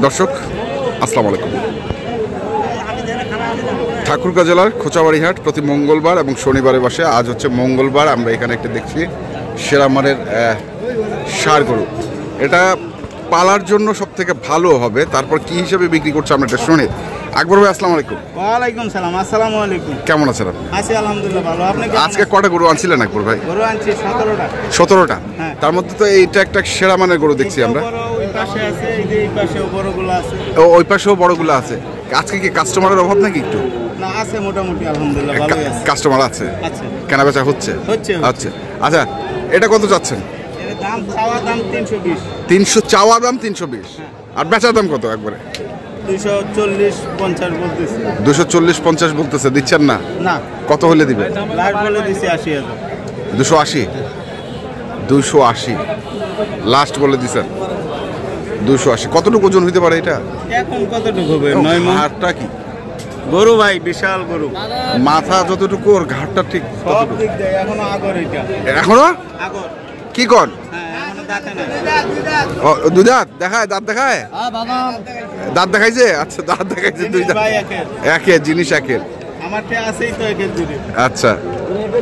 দর্শক আসসালামু আলাইকুম। ঠাকুরগাঁ জেলার খোঁচাবাড়িহাট প্রতি মঙ্গলবার এবং শনিবারে বসে। আজ হচ্ছে মঙ্গলবার। আমরা এখানে একটা দেখছি সেরামানের ষাঁড় গরু। এটা পালার জন্য সব থেকে ভালো হবে। তারপর কি হিসেবে বিক্রি করছে আমরা এটা শুনি। আকবর ভাই আসসালামু আলাইকুম। ওয়ালাইকুম সালাম। আসসালামু আলাইকুম। কেমন আছেন আপনি? আছি আলহামদুলিল্লাহ ভালো। আপনি আজকে কটা গরু আনছিলেন আকবর ভাই? গরু আনছি 17টা। 17টা? তার মধ্যে তো এইটা একটা সেরা মানের গরু দেখছি আমরা। ওই পাশে আছে, এই পাশেও বড়গুলো আছে। ওই পাশেও বড়গুলো আছে। আজকে কি কাস্টমারের অভাব নাকি একটু? না, আছে মোটামুটি আলহামদুলিল্লাহ ভালোই আছে। কাস্টমার আছে? আচ্ছা। কেনা বেচা হচ্ছে? আচ্ছা আচ্ছা, এটা কত যাচ্ছেন? এর দাম চাওয়া দাম 320। 300 চাওয়া দাম 320। আর বেচা দাম কত একবারে? 240-50 বলতেছে। 240-50 বলতেছে, দিচ্ছেন না? না। কত হলে দিবে? লাস্ট বলে দিছি 80,000। 280? 280 লাস্ট বলে দিছেন। 280 কতটুকু ওজন হইতে পারে এটা? এখন কতটুকু হবে? 9 মণ। হাড়টা কি গরু ভাই, বিশাল গরু। মাথা যতটুকু, ওর ঘাড়টা ঠিক সব ততটুকু। দিক দিয়ে এখনো আগর এটা। এখনো আগর। কি কর? হ্যাঁ, এখনো দাঁতে না। দুই দাঁত দেখায়? দাঁত দেখায়? দাঁত দেখাইছে? আচ্ছা, দাঁত দেখাইছে দুই দাঁত। ভাই একের। একের জিনিস একের। আমারটা আছেই তো একের জুড়ে। আচ্ছা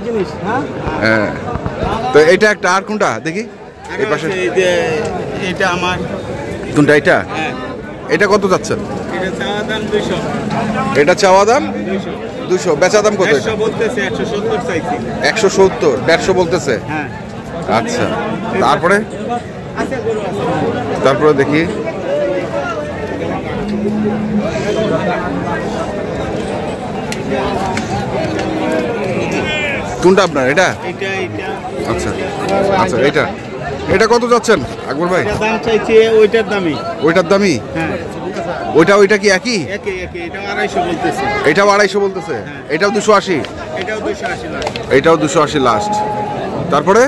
জিনিস। হ্যাঁ, তো এটা একটা। আর কোনটা দেখি? এই পাশে এটা আমার। কোনটা এটা? হ্যাঁ। এটা কত যাচ্ছে? এটা চাওয়া দাম 200। এটা চাওয়া দাম 200। 200। বেচা দাম কত? 100 বলতেছে, 170 চাইছি। 170, 150 বলতেছে। হ্যাঁ। আচ্ছা, তারপরে আছে গরু আছে। তারপরে দেখি কোনটা আপনার? এটা? আচ্ছা আচ্ছা, এটা এটা কত যাচ্ছেন আকবর ভাই? এটা দাম চাইছি ওইটার দামই। ওইটার দামই? হ্যাঁ। ওইটা কি একই? একই। এটা 250 বলতেছে। এটাও 250 বলতেছে? এটাও 280? এটাও 280 লাস্ট। এটাও 280 লাস্ট। তারপরে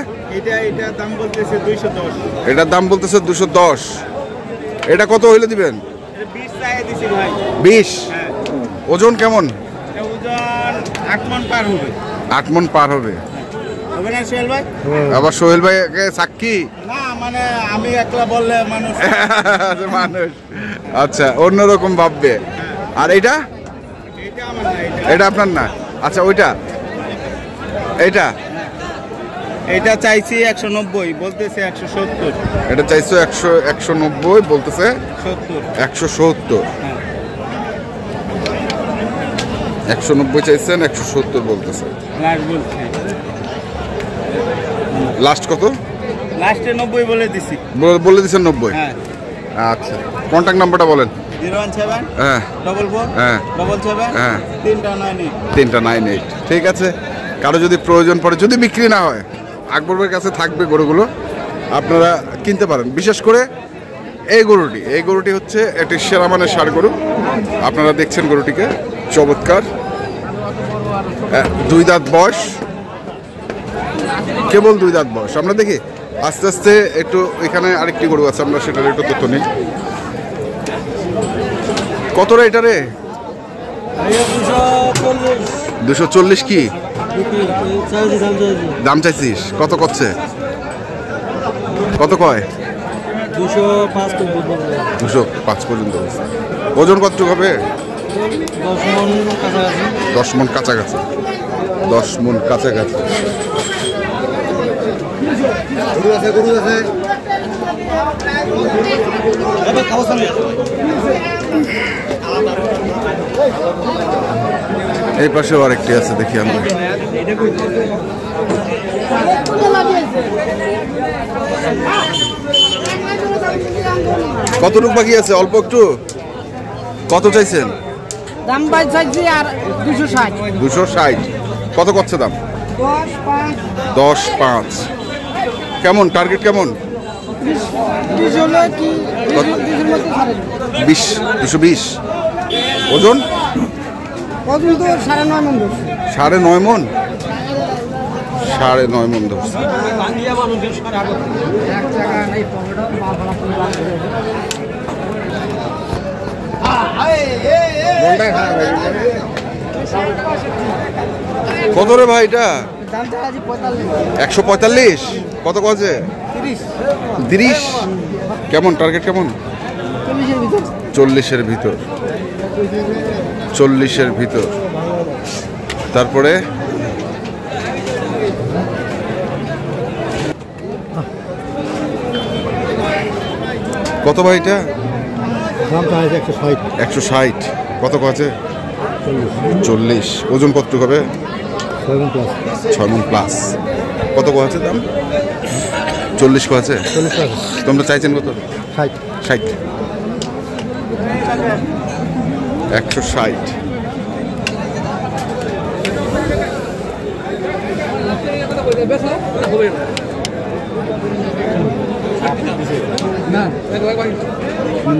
এটা দাম বলতেছে 210। এটার দাম বলতেছে 210। এটা কত হইলে দিবেন? এটা 20 চাই দিছি ভাই। 20? হ্যাঁ। ওজন কেমন? এটা ওজন 8 মণ পার হবে। 8 মণ পার হবে? হবে না সোহেল ভাই? আবার সোহেল ভাইকে সাক্ষী? না, মানে আমি একলা বললে মানুষ। মানুষ আচ্ছা অন্যরকম ভাববে। আর এইটা? এটা আমার না। এটা আপনার না? আচ্ছা, ওইটা? এইটা? এটা চাইছি 190, বলতেছে 170। এটা চাইছো 190, বলতেছে 170। 190 চাইছেন, 170 বলতেছে। লাস্ট কত? লাস্টে 90 বলে দিছি। বলে দিছেন 90? হ্যাঁ। আচ্ছা, কন্ট্যাক্ট নাম্বারটা বলেন। 017 হ্যাঁ 44 হ্যাঁ 77 হ্যাঁ 398। ঠিক আছে। কারো যদি প্রয়োজন পড়ে, যদি বিক্রি না হয়, আকবরের কাছে থাকবে গরুগুলো, আপনারা কিনতে পারেন। বিশেষ করে এই গরুটি হচ্ছে একটি সেরা মানের ষাঁড় গরু। আপনারা দেখছেন গরুটিকে, চমৎকার। 2 দাঁত বয়স, কেবল 2 দাঁত বয়স। আমরা দেখি আস্তে আস্তে একটু। এখানে আরেকটি গরু আছে, আমরা সেটার একটু তথ্য নিই। কত রে এটা রে? 240 কি দাম চাইছিস? কত করছে? কত কয়? 205 পর্যন্ত। ওজন কতটুকু হবে? 10 মণ কাছাকাছি। 10 মণ কাছাকাছি। এই পাশেও আরেকটি আছে, দেখি আমরা। কতটুকু বাকি আছে? অল্প একটু। কত চাইছেন? দাম বাই চাইছি আর 260। 260 কত করছে দাম? 10.5। কেমন টার্গেট? কেমন? 220। ওজন? ওজন তো 9.5 মণ ধরছে। 9.5 মণ? 9.5 মণ ধরছে। কত রে ভাই এটা? 145। কত কছে? 30। কেমন টার্গেট? কেমন? চল্লিশের ভিতর। 40-এর ভিতর। তারপরে কত ভাই এটা? দামটা আছে 160। 160। কত আছে? 40। ওজন কত হবে? 6 মণ প্লাস। কত আছে দাম? 40 আছে। 40 তোমরা চাইছেন কত? 60। 60। 160।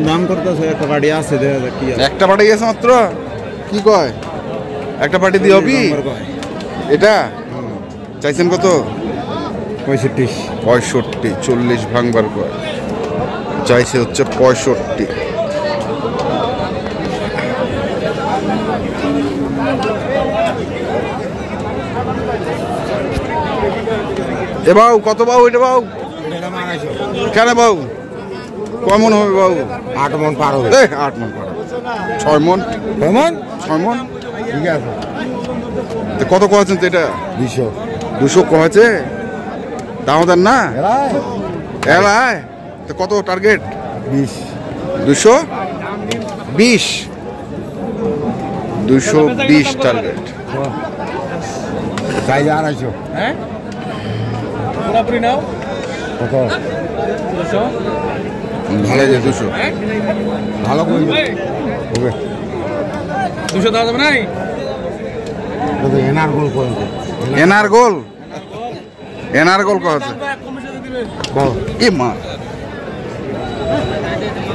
দাম করতেছে একটা গাড়ি আছে দেখা যাক কি আছে। একটা পার্টি গেছে মাত্র? কি কয়? একটা পার্টি দিয়ে হবি? এটা চাইছেন কত? 65। 65। 40 ভাঙবার কয় চাইছে হচ্ছে 65। এ বাবু কত বাবু এটা বাবু? কেন বাবু কমন হবে বাবু? 8 মণ পার হবে। 8 মণ পার হবে। 6 মণ। 6 মণ ঠিক আছে। তো কত কয়েছেন তো এটা? 200। 200 কয়েছে দামদার না এলায়। তো কত টার্গেট? 20। 220। 220 টার্গেট। চাই 250। হ্যাঁ পুরোপুরি নাও। কত? 200। ভালো যে 200। ভালো করে হবে। 200 দেওয়া যাবে নাই? কত এনার গোল পর্যন্ত? এনার গোল। এনার গোল কয়েছে এ মা।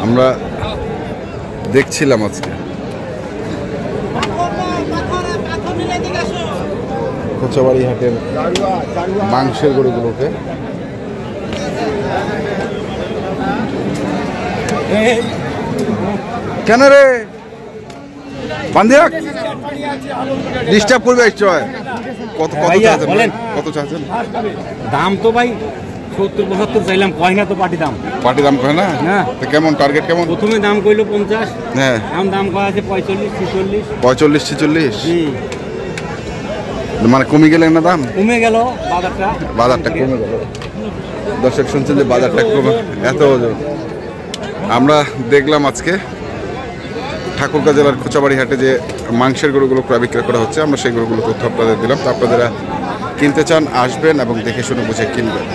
আমরা দেখছিলাম আজকে কোচাবাড়ি হাটের মাংসের গরুগুলোকে। কেন রে বান্ধিয়া ডিস্টার্ব করবে? কত কত চাচ্ছেন? কত চাচ্ছেন? দাম তো ভাই 70-75 চাইলাম, কয় না তো পার্টি দাম। পার্টি দাম কয় না? না। তো কেমন টার্গেট কেমন? প্রথমে দাম কইলো 50। হ্যাঁ এখন দাম কয় আছে 45-46। 45-46। মানে কমে গেলেন না দাম? কমে গেল বাজারটা। বাজারটা কমে গেল। দর্শক শুনছেন যে বাজারটা কমে এত। আমরা দেখলাম আজকে ঠাকুরগাঁ জেলার কোচাবাড়ি হাটে যে মাংসের গরুগুলো ক্রয় বিক্রয় করা হচ্ছে, আমরা সেই গরুগুলো তথ্য আপনাদের দিলাম। তো আপনারা কিনতে চান আসবেন এবং দেখে শুনে বুঝে কিনবেন।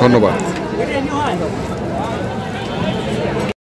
ধন্যবাদ।